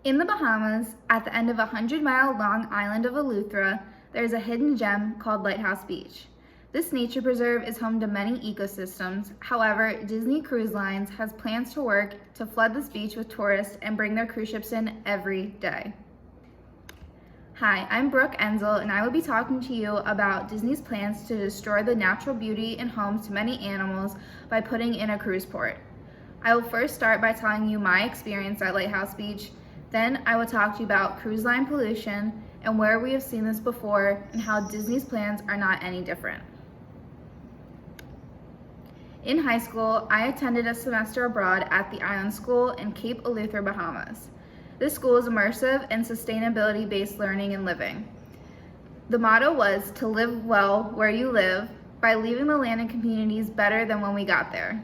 In the Bahamas, at the end of a 100-mile-long island of Eleuthera, there is a hidden gem called Lighthouse Beach. This nature preserve is home to many ecosystems. However, Disney Cruise Lines has plans to work to flood this beach with tourists and bring their cruise ships in every day. Hi, I'm Brooke Enzel, and I will be talking to you about Disney's plans to destroy the natural beauty and homes to many animals by putting in a cruise port. I will first start by telling you my experience at Lighthouse Beach. Then I will talk to you about cruise line pollution and where we have seen this before and how Disney's plans are not any different. In high school, I attended a semester abroad at the Island School in Cape Eleuthera, Bahamas. This school is immersive and sustainability-based learning and living. The motto was to live well where you live by leaving the land and communities better than when we got there.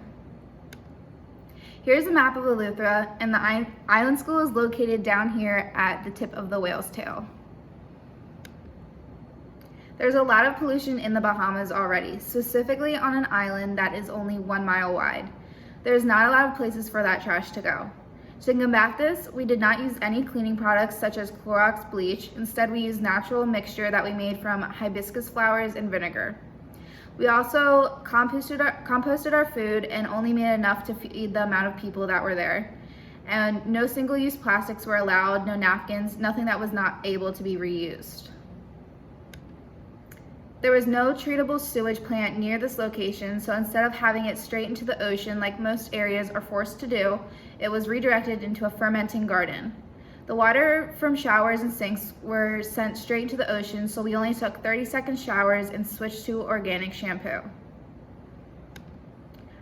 Here's a map of Eleuthera, and the Island School is located down here at the tip of the whale's tail. There's a lot of pollution in the Bahamas already, specifically on an island that is only 1 mile wide. There's not a lot of places for that trash to go. To combat this, we did not use any cleaning products such as Clorox bleach. Instead, we used natural mixture that we made from hibiscus flowers and vinegar. We also composted our food and only made enough to feed the amount of people that were there. And no single-use plastics were allowed, no napkins, nothing that was not able to be reused. There was no treatable sewage plant near this location, so instead of having it straight into the ocean like most areas are forced to do, it was redirected into a fermenting garden. The water from showers and sinks were sent straight into the ocean, so we only took 30-second showers and switched to organic shampoo.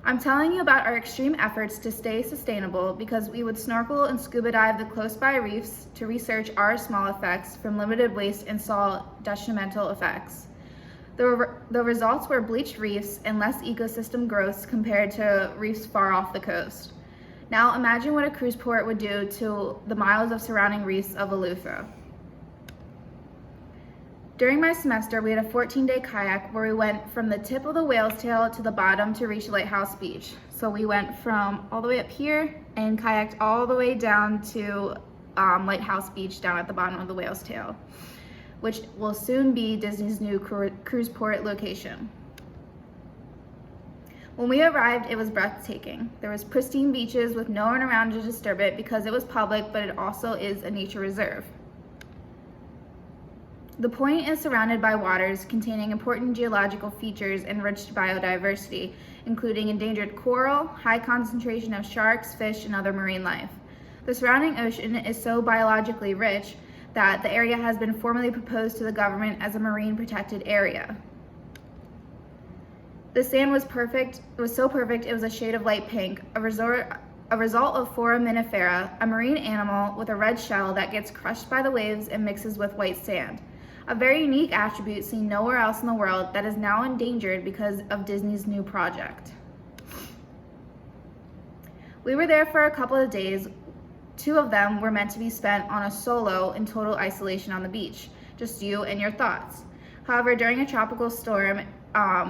I'm telling you about our extreme efforts to stay sustainable because we would snorkel and scuba dive the close-by reefs to research our small effects from limited waste and saw detrimental effects. The results were bleached reefs and less ecosystem growth compared to reefs far off the coast. Now imagine what a cruise port would do to the miles of surrounding reefs of Eleuthera. During my semester, we had a 14-day kayak where we went from the tip of the whale's tail to the bottom to reach Lighthouse Beach. So we went from all the way up here and kayaked all the way down to Lighthouse Beach down at the bottom of the whale's tail, which will soon be Disney's new cruise port location. When we arrived, it was breathtaking. There was pristine beaches with no one around to disturb it because it was public, but it also is a nature reserve. The point is surrounded by waters containing important geological features and rich biodiversity, including endangered coral, high concentration of sharks, fish, and other marine life. The surrounding ocean is so biologically rich that the area has been formally proposed to the government as a marine protected area. The sand was perfect. It was so perfect it was a shade of light pink, a result of foraminifera, a marine animal with a red shell that gets crushed by the waves and mixes with white sand. A very unique attribute seen nowhere else in the world that is now endangered because of Disney's new project. We were there for a couple of days. 2 of them were meant to be spent on a solo in total isolation on the beach, just you and your thoughts. However, during a tropical storm,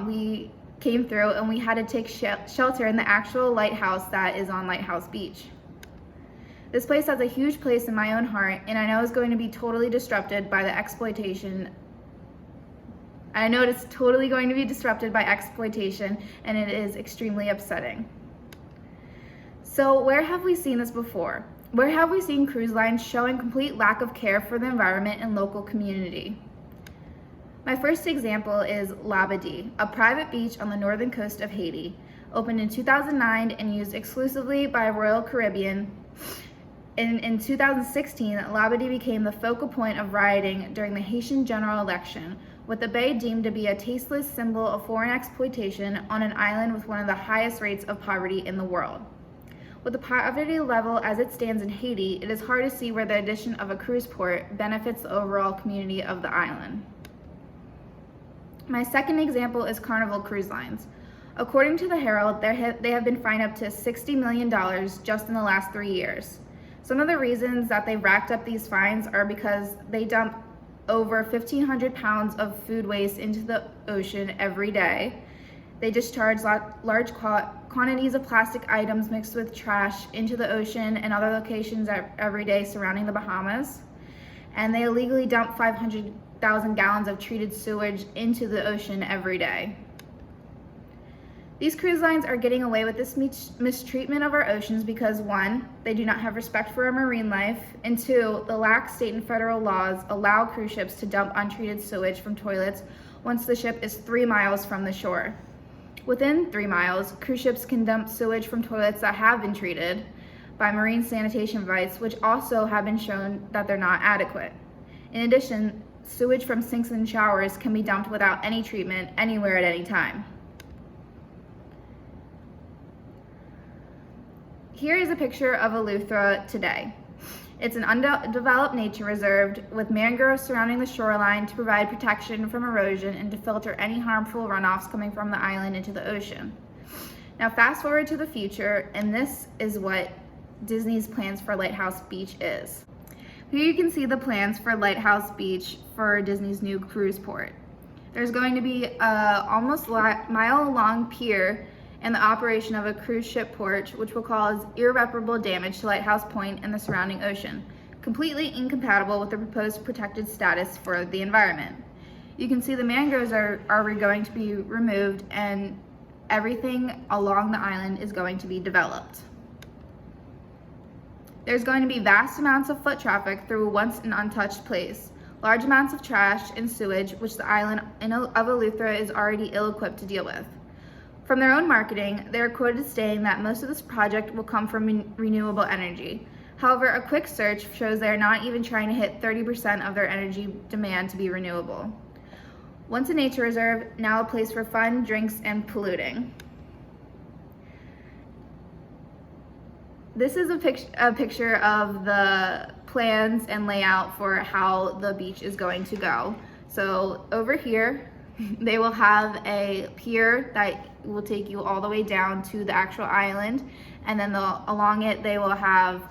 we came through and we had to take shelter in the actual lighthouse that is on Lighthouse Beach. This place has a huge place in my own heart, and I know it's going to be totally disrupted by the exploitation. I know it's totally going to be disrupted by exploitation, and it is extremely upsetting. So where have we seen this before? Where have we seen cruise lines showing complete lack of care for the environment and local community? My first example is Labadee, a private beach on the northern coast of Haiti, opened in 2009 and used exclusively by Royal Caribbean. In 2016, Labadee became the focal point of rioting during the Haitian general election, with the bay deemed to be a tasteless symbol of foreign exploitation on an island with one of the highest rates of poverty in the world. With the poverty level as it stands in Haiti, it is hard to see where the addition of a cruise port benefits the overall community of the island. My second example is Carnival Cruise Lines. According to the Herald, they have been fined up to $60 million just in the last 3 years. Some of the reasons that they've racked up these fines are because they dump over 1,500 pounds of food waste into the ocean every day. They discharge large quantities of plastic items mixed with trash into the ocean and other locations every day surrounding the Bahamas. And they illegally dump 500,000 gallons of treated sewage into the ocean every day. These cruise lines are getting away with this mistreatment of our oceans because 1, they do not have respect for our marine life, and 2, the lax state and federal laws allow cruise ships to dump untreated sewage from toilets once the ship is 3 miles from the shore. Within 3 miles, cruise ships can dump sewage from toilets that have been treated by marine sanitation sites, which also have been shown that they're not adequate. In addition, sewage from sinks and showers can be dumped without any treatment anywhere at any time. Here is a picture of Eleuthera today. It's an undeveloped nature reserve with mangroves surrounding the shoreline to provide protection from erosion and to filter any harmful runoffs coming from the island into the ocean. Now fast forward to the future, and this is what Disney's plans for Lighthouse Beach is. Here you can see the plans for Lighthouse Beach for Disney's new cruise port. There's going to be a almost mile-long pier and the operation of a cruise ship port, which will cause irreparable damage to Lighthouse Point and the surrounding ocean, completely incompatible with the proposed protected status for the environment. You can see the mangroves are going to be removed and everything along the island is going to be developed. There's going to be vast amounts of foot traffic through once an untouched place, large amounts of trash and sewage, which the island of Eleuthera is already ill-equipped to deal with. From their own marketing, they are quoted stating that most of this project will come from renewable energy. However, a quick search shows they are not even trying to hit 30% of their energy demand to be renewable. Once a nature reserve, now a place for fun, drinks, and polluting. This is a picture of the plans and layout for how the beach is going to go. So over here, they will have a pier that will take you all the way down to the actual island, and then along it they will have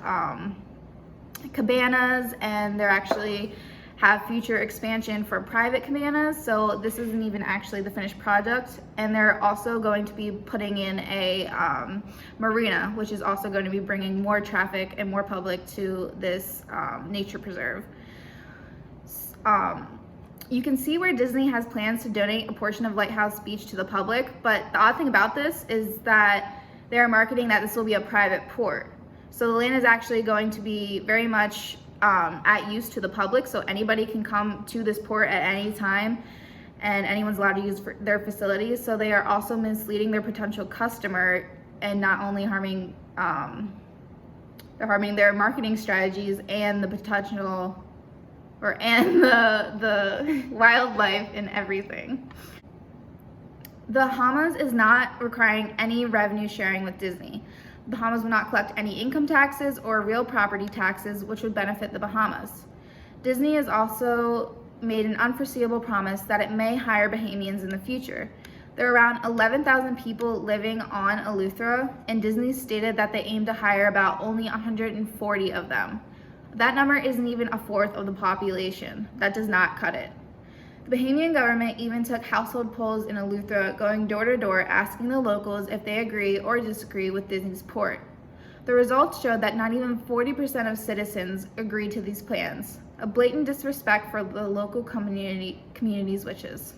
cabanas, and they're actually have future expansion for private cabanas, so this isn't even actually the finished product. And they're also going to be putting in a marina, which is also going to be bringing more traffic and more public to this nature preserve. You can see where Disney has plans to donate a portion of Lighthouse Beach to the public, but the odd thing about this is that they're marketing that this will be a private port. So the land is actually going to be very much at use to the public, so anybody can come to this port at any time and anyone's allowed to use their facilities. So they are also misleading their potential customer and not only harming, they're harming their marketing strategies and the potential and the wildlife and everything. The Bahamas is not requiring any revenue sharing with Disney. The Bahamas will not collect any income taxes or real property taxes, which would benefit the Bahamas. Disney has also made an unforeseeable promise that it may hire Bahamians in the future. There are around 11,000 people living on Eleuthera, and Disney stated that they aim to hire about only 140 of them. That number isn't even a fourth of the population. That does not cut it. The Bahamian government even took household polls in Eleuthera, going door to door asking the locals if they agree or disagree with Disney's port. The results showed that not even 40% of citizens agreed to these plans, a blatant disrespect for the local community's wishes.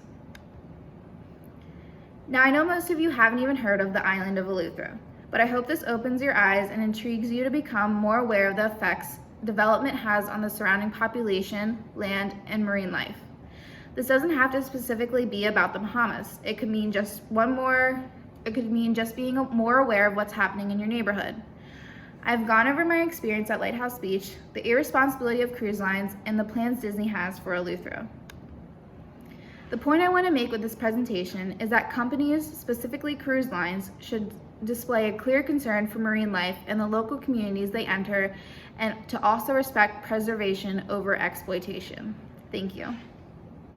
Now I know most of you haven't even heard of the island of Eleuthera, but I hope this opens your eyes and intrigues you to become more aware of the effects development has on the surrounding population, land, and marine life. This doesn't have to specifically be about the Bahamas. It could mean just being more aware of what's happening in your neighborhood. I've gone over my experience at Lighthouse Beach, the irresponsibility of cruise lines, and the plans Disney has for Eleuthera. The point I want to make with this presentation is that companies, specifically cruise lines, should display a clear concern for marine life and the local communities they enter, and to also respect preservation over exploitation. Thank you.